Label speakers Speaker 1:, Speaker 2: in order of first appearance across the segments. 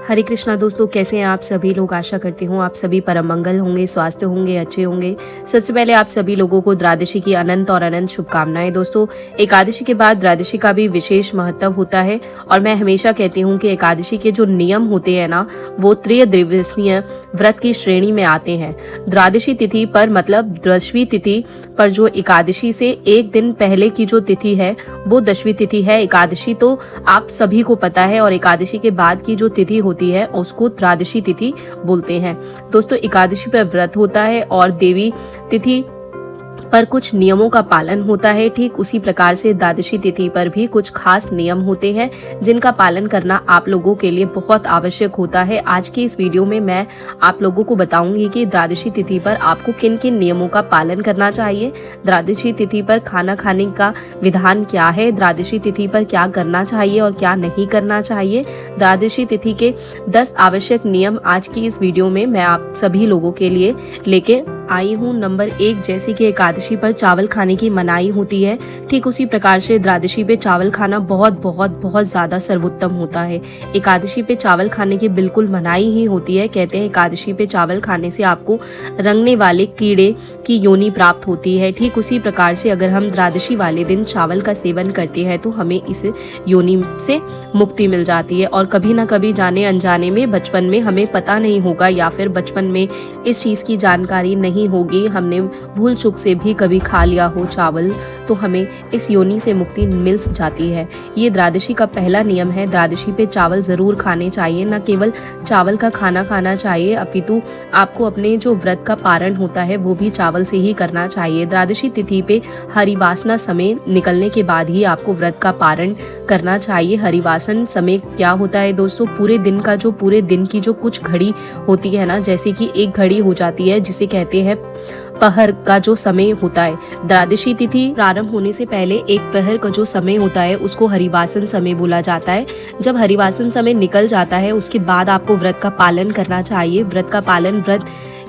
Speaker 1: हरे कृष्णा दोस्तों, कैसे हैं आप सभी लोग। आशा करती हूँ आप सभी परम मंगल होंगे, स्वास्थ्य होंगे, अच्छे होंगे। सबसे पहले आप सभी लोगों को द्वादशी की अनंत और अनंत शुभकामनाएं। दोस्तों, एकादशी के बाद द्वादशी का भी विशेष महत्व होता है और मैं हमेशा कहती हूँ कि एकादशी के जो नियम होते हैं ना, वो त्रयोदिवसीय व्रत की श्रेणी में आते हैं। द्वादशी तिथि पर मतलब 10वीं तिथि पर जो एकादशी से एक दिन पहले की जो तिथि है वो 10वीं तिथि है। एकादशी तो आप सभी को पता है और एकादशी के बाद की जो तिथि होती है उसको त्रयोदशी तिथि बोलते हैं। दोस्तों, एकादशी पर व्रत होता है और देवी तिथि पर कुछ नियमों का पालन होता है। ठीक उसी प्रकार से द्वादशी तिथि पर भी कुछ खास नियम होते हैं जिनका पालन करना आप लोगों के लिए बहुत आवश्यक होता है। आज की इस वीडियो में मैं आप लोगों को बताऊंगी कि द्वादशी तिथि पर आपको किन किन नियमों का पालन करना चाहिए, द्वादशी तिथि पर खाना खाने का विधान क्या है, द्वादशी तिथि पर क्या करना चाहिए और क्या नहीं करना चाहिए। द्वादशी तिथि के 10 आवश्यक नियम आज की इस वीडियो में मैं आप सभी लोगों के लिए लेके आई हूँ। नंबर 1, जैसे कि एकादशी पर चावल खाने की मनाही होती है, ठीक उसी प्रकार से द्वादशी पे चावल खाना बहुत बहुत बहुत ज़्यादा सर्वोत्तम होता है। एकादशी पे चावल खाने की बिल्कुल मनाही ही होती है। कहते हैं एकादशी पे चावल खाने से आपको रंगने वाले कीड़े की योनि प्राप्त होती है। ठीक उसी प्रकार से अगर हम द्वादशी वाले दिन चावल का सेवन करते हैं तो हमें इस योनि से मुक्ति मिल जाती है। और कभी ना कभी जाने अनजाने में बचपन में हमें पता नहीं होगा या फिर बचपन में इस चीज़ की जानकारी नहीं होगी, हमने भूल चूक से भी कभी खा लिया हो चावल, तो हमें इस योनि से मुक्ति मिल जाती है। ये द्वादशी का पहला नियम है। द्वादशी पे चावल जरूर खाने चाहिए। न केवल चावल का खाना खाना चाहिए अपितु आपको अपने जो व्रत का पारण होता है वो भी चावल से ही करना चाहिए। द्वादशी तिथि पे हरिवासना समय निकलने के बाद ही आपको व्रत का पारण करना चाहिए। हरिवासन समय क्या होता है दोस्तों? पूरे दिन की जो कुछ घड़ी होती है ना, जैसे कि एक घड़ी हो जाती है जिसे कहते हैं पहर का जो समय होता है। द्वादशी तिथि प्रारंभ होने से पहले एक पहर का जो समय होता है उसको हरिवासन समय बोला जाता है। जब हरिवासन समय निकल जाता है उसके बाद आपको व्रत का पालन करना चाहिए। व्रत का पालन व्रत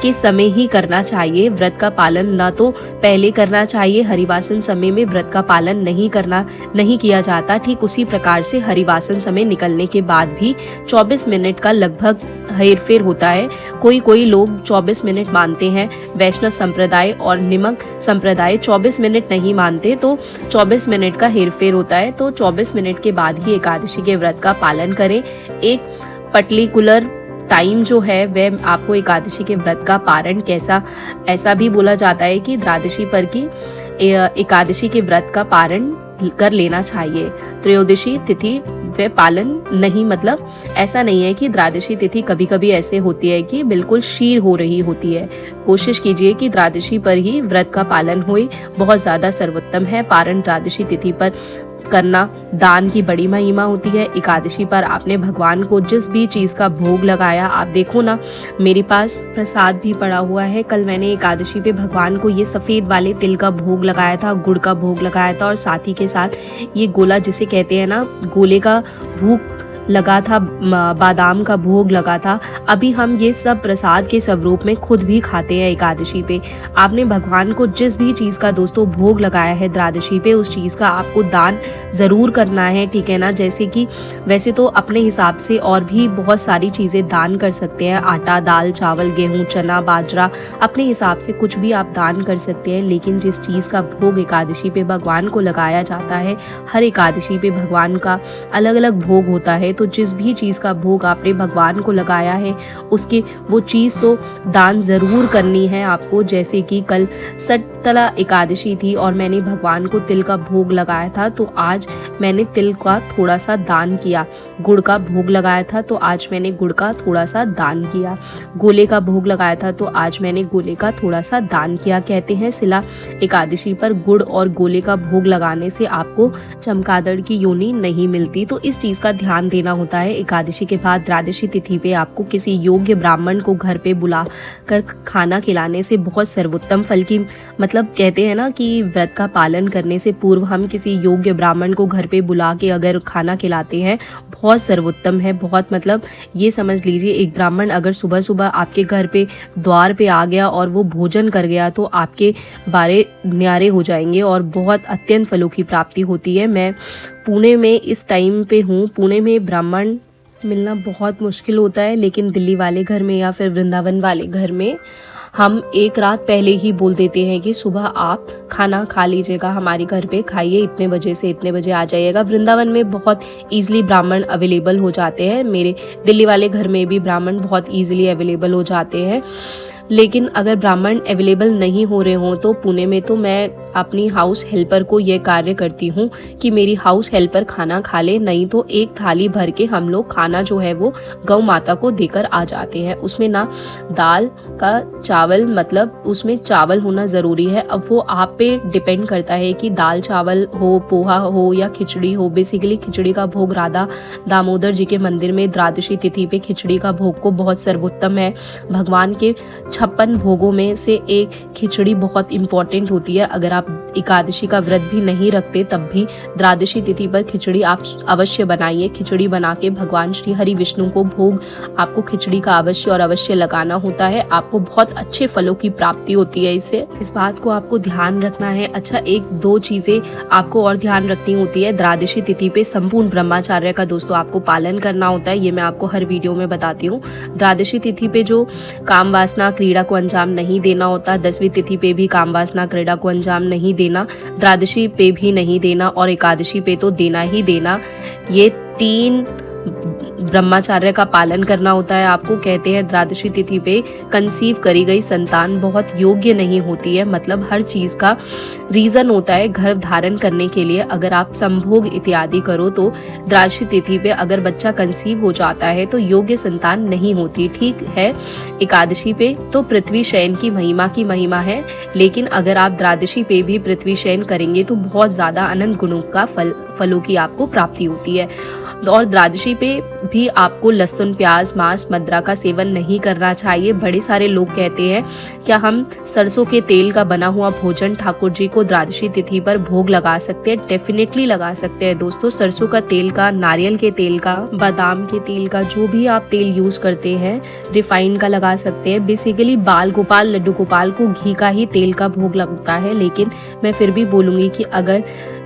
Speaker 1: के समय ही करना चाहिए। व्रत का पालन ना तो पहले करना चाहिए, हरिवासन समय में व्रत का पालन नहीं किया जाता। ठीक उसी प्रकार से हरिवासन समय निकलने के बाद भी 24 मिनट का लगभग हेरफेर होता है। कोई लोग 24 मिनट मानते हैं, वैष्णव संप्रदाय और निमक संप्रदाय 24 मिनट नहीं मानते, तो 24 मिनट का हेरफेर होता है। तो 24 मिनट के बाद ही एकादशी के व्रत का पालन करें। एक पर्टिकुलर टाइम जो है वह आपको एकादशी के व्रत का पारण ऐसा भी बोला जाता है कि द्वादशी पर की एकादशी के व्रत का पारण कर लेना चाहिए। त्रयोदशी तिथि वे पालन नहीं, मतलब ऐसा नहीं है कि द्वादशी तिथि कभी कभी ऐसे होती है कि बिल्कुल शीर हो रही होती है। कोशिश कीजिए कि द्वादशी पर ही व्रत का पालन होए, बहुत ज़्यादा सर्वोत्तम है। पारण द्वादशी तिथि पर करना दान की बड़ी महिमा होती है। एकादशी पर आपने भगवान को जिस भी चीज़ का भोग लगाया, आप देखो ना, मेरे पास प्रसाद भी पड़ा हुआ है। कल मैंने एकादशी पे भगवान को ये सफ़ेद वाले तिल का भोग लगाया था, गुड़ का भोग लगाया था और साथ ही के साथ ये गोला जिसे कहते हैं ना, गोले का भोग लगा था, बादाम का भोग लगा था। अभी हम ये सब प्रसाद के स्वरूप में खुद भी खाते हैं एकादशी पे। आपने भगवान को जिस भी चीज़ का दोस्तों भोग लगाया है द्वादशी पे, उस चीज़ का आपको दान ज़रूर करना है, ठीक है ना। जैसे कि वैसे तो अपने हिसाब से और भी बहुत सारी चीज़ें दान कर सकते हैं, आटा, दाल, चावल, गेहूँ, चना, बाजरा, अपने हिसाब से कुछ भी आप दान कर सकते हैं। लेकिन जिस चीज़ का भोग एकादशी पे भगवान को लगाया जाता है, हर एकादशी पे भगवान का अलग अलग भोग होता है, तो जिस भी चीज़ का भोग आपने भगवान को लगाया है उसकी वो चीज़ तो दान ज़रूर करनी है आपको। जैसे कि कल सटतला एकादशी थी और मैंने भगवान को तिल का भोग लगाया था, तो आज मैंने तिल का थोड़ा सा दान किया। गुड़ का भोग लगाया था तो आज मैंने गुड़ का थोड़ा सा दान किया। गोले का भोग लगाया था तो आज मैंने गोले का थोड़ा सा दान किया। कहते हैं शिला एकादशी पर गुड़ और गोले का भोग लगाने से आपको चमगादड़ की योनि नहीं मिलती, तो इस चीज़ का ध्यान देना होता है। एकादशी के बाद द्वादशी तिथि पे आपको किसी योग्य ब्राह्मण को घर पे बुला कर खाना खिलाने से बहुत सर्वोत्तम फल की, मतलब कहते हैं ना कि व्रत का पालन करने से पूर्व हम किसी योग्य ब्राह्मण को घर पे बुला के अगर खाना खिलाते हैं, बहुत सर्वोत्तम है। बहुत मतलब ये समझ लीजिए, एक ब्राह्मण अगर सुबह सुबह आपके घर पे द्वार पे आ गया और वो भोजन कर गया तो आपके बारे न्यारे हो जाएंगे और बहुत अत्यंत फलों की प्राप्ति होती है। मैं पुणे में इस टाइम पे हूँ। पुणे में ब्राह्मण मिलना बहुत मुश्किल होता है, लेकिन दिल्ली वाले घर में या फिर वृंदावन वाले घर में हम एक रात पहले ही बोल देते हैं कि सुबह आप खाना खा लीजिएगा, हमारे घर पे खाइए, इतने बजे से इतने बजे आ जाइएगा। वृंदावन में बहुत ईजिली ब्राह्मण अवेलेबल हो जाते हैं, मेरे दिल्ली वाले घर में भी ब्राह्मण बहुत ईजिली अवेलेबल हो जाते हैं। लेकिन अगर ब्राह्मण अवेलेबल नहीं हो रहे हों तो पुणे में तो मैं अपनी हाउस हेल्पर को ये कार्य करती हूँ कि मेरी हाउस हेल्पर खाना खा ले, नहीं तो एक थाली भर के हम लोग खाना जो है वो गौ माता को देकर आ जाते हैं। उसमें ना दाल का चावल, मतलब उसमें चावल होना ज़रूरी है। अब वो आप पे डिपेंड करता है कि दाल चावल हो, पोहा हो या खिचड़ी हो। बेसिकली खिचड़ी का भोग राधा दामोदर जी के मंदिर में द्वादशी तिथि पे खिचड़ी का भोग को बहुत सर्वोत्तम है। भगवान के 56 भोगों में से एक खिचड़ी बहुत इंपॉर्टेंट होती है। अगर आप एकादशी का व्रत भी नहीं रखते तब भी द्वादशी तिथि पर खिचड़ी आप अवश्य बनाइए। खिचड़ी बना के भगवान श्री हरि विष्णु को भोग आपको खिचड़ी का अवश्य और अवश्य लगाना होता है। आपको बहुत अच्छे फलों की प्राप्ति होती है इससे, इस बात को आपको ध्यान रखना है। अच्छा, एक दो चीजें आपको और ध्यान रखनी होती है। द्वादशी तिथि पे संपूर्ण ब्रह्मचर्य का दोस्तों आपको पालन करना होता है, ये मैं आपको हर वीडियो में बताती हूँ। द्वादशी तिथि पे जो काम वासना क्रीड़ा को अंजाम नहीं देना होता, 10वीं तिथि पे भी काम वासना क्रीड़ा को अंजाम नहीं देना, द्वादशी पे भी नहीं देना और एकादशी पे तो देना ही देना। ये 3 ब्रह्मचर्य का पालन करना होता है आपको। कहते हैं द्वादशी तिथि पे कंसीव करी गई संतान बहुत योग्य नहीं होती है, मतलब हर चीज का रीजन होता है गर्भ धारण करने के लिए। अगर आप संभोग इत्यादि करो तो द्वादशी तिथि पे अगर बच्चा कंसीव हो जाता है तो योग्य संतान नहीं होती। ठीक है, एकादशी पे तो पृथ्वी शयन की महिमा है, लेकिन अगर आप द्वादशी पे भी पृथ्वी शयन करेंगे तो बहुत ज्यादा अनंत गुणों का फलों की आपको प्राप्ति होती है। और द्वादशी पे भी आपको लहसुन, प्याज, मांस, मदिरा का सेवन नहीं करना चाहिए। बड़े सारे लोग कहते हैं क्या हम सरसों के तेल का बना हुआ भोजन ठाकुर जी को द्वादशी तिथि पर भोग लगा सकते हैं? डेफिनेटली लगा सकते हैं दोस्तों। सरसों का तेल का, नारियल के तेल का, बादाम के तेल का, जो भी आप तेल यूज करते हैं, रिफाइंड का लगा सकते हैं। बेसिकली बाल गोपाल, लड्डू गोपाल को घी का ही तेल का भोग लगता है, लेकिन मैं फिर भी बोलूंगी कि अगर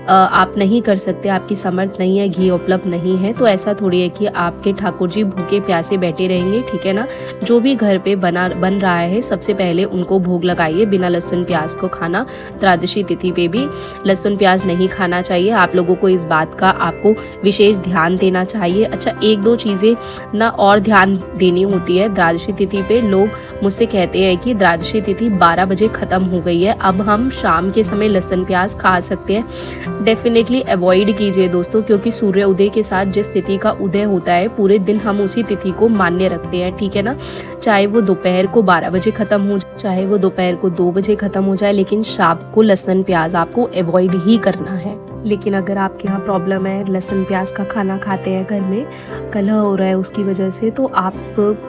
Speaker 1: आप नहीं कर सकते, आपकी समर्थ नहीं है, घी उपलब्ध नहीं है, तो ऐसा थोड़ी है कि आपके ठाकुर जी भूखे प्यासे बैठे रहेंगे। ठीक है ना, जो भी घर पे बन रहा है सबसे पहले उनको भोग लगाइए। बिना लहसुन प्याज को खाना, द्वादशी तिथि पे भी लहसुन प्याज नहीं खाना चाहिए। आप लोगों को इस बात का आपको विशेष ध्यान देना चाहिए। अच्छा, एक दो चीजें ना और ध्यान देनी होती है। द्वादशी तिथि पे लोग मुझसे कहते हैं कि द्वादशी तिथि 12 बजे खत्म हो गई है, अब हम शाम के समय लहसुन प्याज खा सकते हैं। डेफिनेटली अवॉइड कीजिए दोस्तों, क्योंकि सूर्य उदय के साथ जिस तिथि का उदय होता है पूरे दिन हम उसी तिथि को मान्य रखते हैं। ठीक है ना, चाहे वो दोपहर को 12 बजे खत्म हो जाए, चाहे वो दोपहर को 2 बजे खत्म हो जाए, लेकिन शाम को लहसुन प्याज आपको अवॉइड ही करना है। लेकिन अगर आपके यहाँ प्रॉब्लम है, लहसुन प्याज का खाना खाते हैं, घर में कलह हो रहा है उसकी वजह से, तो आप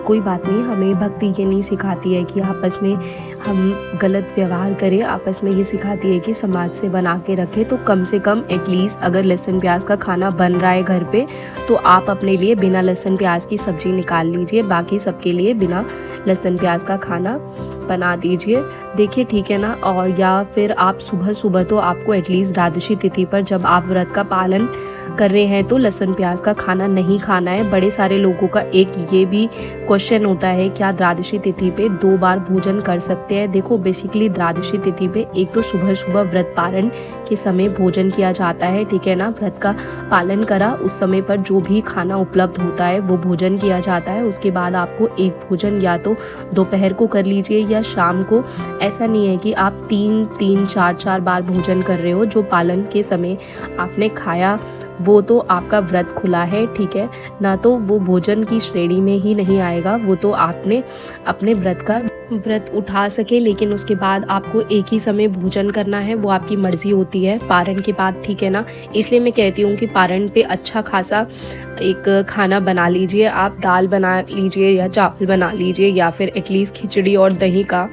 Speaker 1: कोई बात नहीं, हमें भक्ति ये नहीं सिखाती है कि आपस में हम गलत व्यवहार करें। आपस में ये सिखाती है कि समाज से बना के रखें। तो कम से कम एटलीस्ट अगर लहसुन प्याज का खाना बन रहा है घर पे, तो आप अपने लिए बिना लहसुन प्याज की सब्जी निकाल लीजिए, बाकी सबके लिए बिना लहसुन प्याज का खाना बना दीजिए। देखिए, ठीक है ना। और या फिर आप सुबह सुबह तो आपको एटलीस्ट द्वादशी तिथि पर जब आप व्रत का पालन कर रहे हैं तो लहसुन प्याज का खाना नहीं खाना है। बड़े सारे लोगों का एक ये भी क्वेश्चन होता है, क्या द्वादशी तिथि पे 2 बार भोजन कर सकते हैं? देखो, बेसिकली द्वादशी तिथि पे एक तो सुबह सुबह व्रत पारण के समय भोजन किया जाता है। ठीक है ना, व्रत का पालन करा उस समय पर जो भी खाना उपलब्ध होता है वो भोजन किया जाता है। उसके बाद आपको एक भोजन या तो दोपहर को कर लीजिए या शाम को। ऐसा नहीं है कि आप 3-3, 4-4 बार भोजन कर रहे हो। जो पालन के समय आपने खाया वो तो आपका व्रत खुला है, ठीक है ना, तो वो भोजन की श्रेणी में ही नहीं आएगा। वो तो आपने अपने व्रत उठा सके, लेकिन उसके बाद आपको एक ही समय भोजन करना है, वो आपकी मर्जी होती है पारण के बाद। ठीक है ना, इसलिए मैं कहती हूँ कि पारण पे अच्छा खासा एक खाना बना लीजिए। आप दाल बना लीजिए या चावल बना लीजिए या फिर एटलीस्ट खिचड़ी और दही का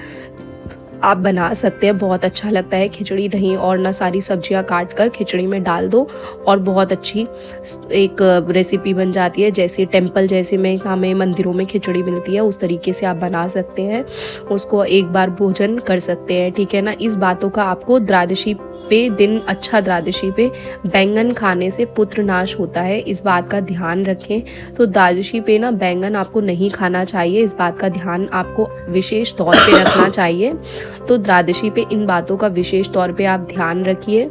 Speaker 1: आप बना सकते हैं। बहुत अच्छा लगता है खिचड़ी, दही और ना सारी सब्जियां काट कर खिचड़ी में डाल दो और बहुत अच्छी एक रेसिपी बन जाती है। जैसे टेम्पल जैसे में हमें मंदिरों में खिचड़ी मिलती है उस तरीके से आप बना सकते हैं, उसको एक बार भोजन कर सकते हैं। ठीक है ना, इस बातों का आपको द्वादशी पे दिन अच्छा द्वादशी पे बैंगन खाने से पुत्र नाश होता है, इस बात का ध्यान रखें। तो द्वादशी पे ना बैंगन आपको नहीं खाना चाहिए, इस बात का ध्यान आपको विशेष तौर पे रखना चाहिए। तो द्वादशी पे इन बातों का विशेष तौर पे आप ध्यान रखिए।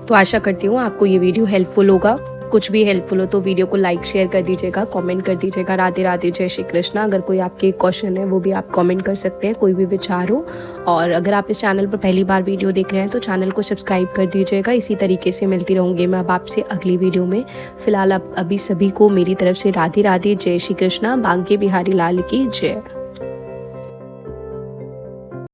Speaker 1: तो आशा करती हूँ आपको ये वीडियो हेल्पफुल होगा। कुछ भी हेल्पफुल हो तो वीडियो को लाइक शेयर कर दीजिएगा, कमेंट कर दीजिएगा। राधे राधे, जय श्री कृष्णा। अगर कोई आपके क्वेश्चन है वो भी आप कमेंट कर सकते हैं, कोई भी विचार हो। और अगर आप इस चैनल पर पहली बार वीडियो देख रहे हैं तो चैनल को सब्सक्राइब कर दीजिएगा। इसी तरीके से मिलती रहूँगी मैं अब आपसे अगली वीडियो में। फिलहाल अभी सभी को मेरी तरफ से राधे राधे, जय श्री कृष्णा। बांके बिहारी लाल की जय।